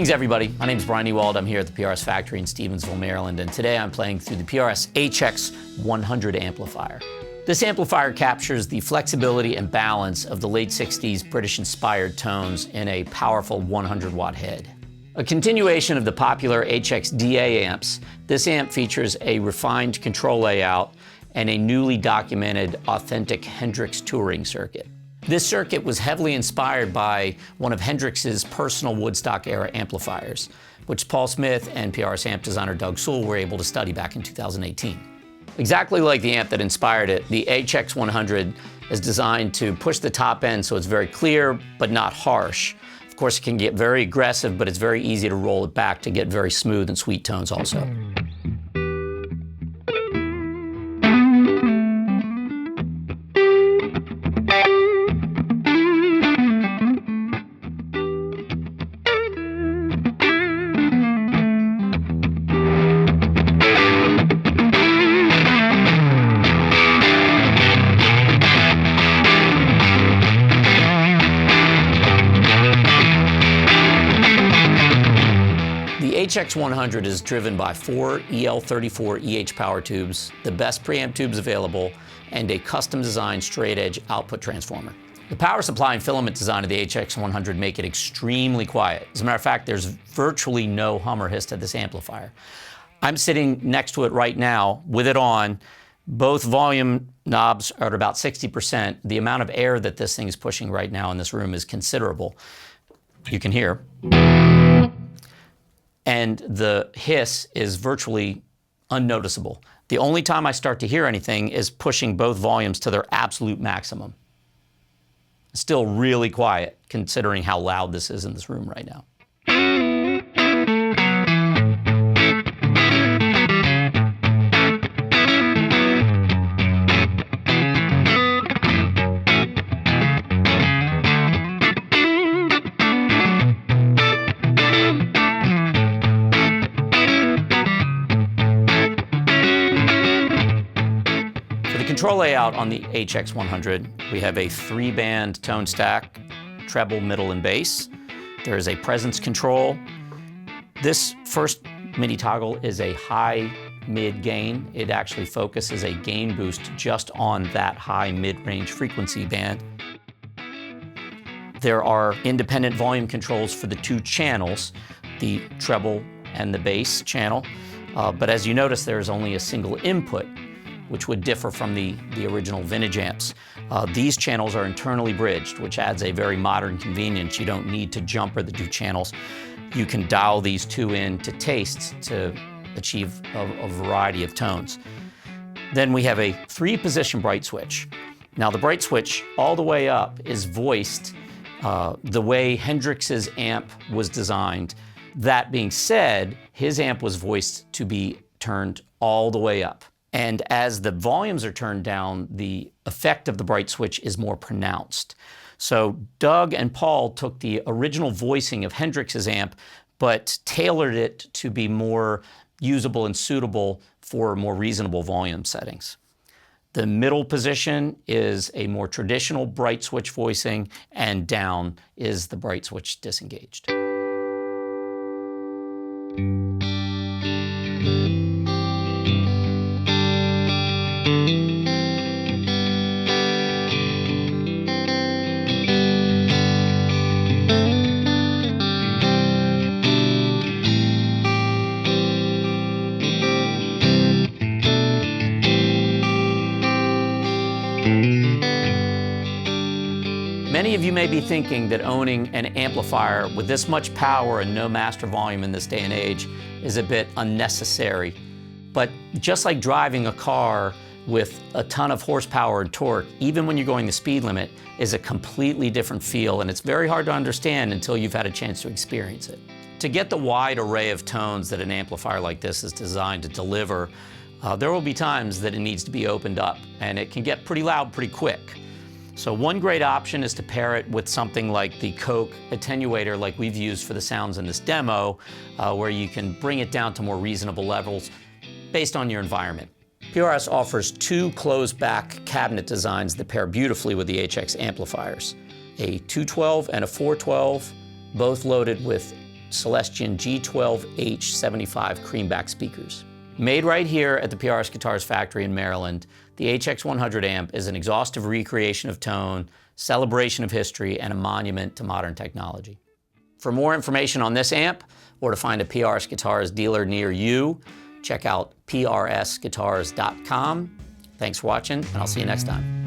Greetings everybody, my name is Bryan Ewald. I'm here at the PRS factory in Stevensville, Maryland, and today I'm playing through the PRS HX 100 amplifier. This amplifier captures the flexibility and balance of the late 60s British-inspired tones in a powerful 100-watt head. A continuation of the popular HX DA amps, this amp features a refined control layout and a newly documented authentic Hendrix Touring Circuit. This circuit was heavily inspired by one of Hendrix's personal Woodstock-era amplifiers, which Paul Smith and PRS amp designer Doug Sewell were able to study back in 2018. Exactly like the amp that inspired it, the HX 100 is designed to push the top end so it's very clear but not harsh. Of course, it can get very aggressive, but it's very easy to roll it back to get very smooth and sweet tones also. The HX 100 is driven by 4 EL34 EH power tubes, the best preamp tubes available, and a custom-designed straight-edge output transformer. The power supply and filament design of the HX 100 make it extremely quiet. As a matter of fact, there's virtually no hum or hiss to this amplifier. I'm sitting next to it right now with it on. Both volume knobs are at about 60%. The amount of air that this thing is pushing right now in this room is considerable. You can hear. And the hiss is virtually unnoticeable. The only time I start to hear anything is pushing both volumes to their absolute maximum. It's still really quiet, considering how loud this is in this room right now. Control layout on the HX 100, we have a 3-band tone stack, treble, middle, and bass. There is a presence control. This first MIDI toggle is a high mid gain. It actually focuses a gain boost just on that high mid-range frequency band. There are independent volume controls for the 2 channels, the treble and the bass channel. But as you notice, there is only a single input, which would differ from the original vintage amps. These channels are internally bridged, which adds a very modern convenience. You don't need to jumper the 2 channels. You can dial these 2 in to tastes to achieve a variety of tones. Then we have a 3-position bright switch. Now the bright switch all the way up is voiced the way Hendrix's amp was designed. That being said, his amp was voiced to be turned all the way up. And as the volumes are turned down, the effect of the bright switch is more pronounced. So Doug and Paul took the original voicing of Hendrix's amp, but tailored it to be more usable and suitable for more reasonable volume settings. The middle position is a more traditional bright switch voicing, and down is the bright switch disengaged. Many of you may be thinking that owning an amplifier with this much power and no master volume in this day and age is a bit unnecessary. But just like driving a car with a ton of horsepower and torque, even when you're going the speed limit, is a completely different feel, and it's very hard to understand until you've had a chance to experience it. To get the wide array of tones that an amplifier like this is designed to deliver, there will be times that it needs to be opened up, and it can get pretty loud pretty quick. So one great option is to pair it with something like the Coke attenuator like we've used for the sounds in this demo, where you can bring it down to more reasonable levels based on your environment. PRS offers two closed-back cabinet designs that pair beautifully with the HX amplifiers. A 212 and a 412, both loaded with Celestion G12H75 creamback speakers. Made right here at the PRS Guitars factory in Maryland, the HX100 amp is an exhaustive recreation of tone, celebration of history, and a monument to modern technology. For more information on this amp, or to find a PRS Guitars dealer near you, check out prsguitars.com. Thanks for watching, and I'll see you next time.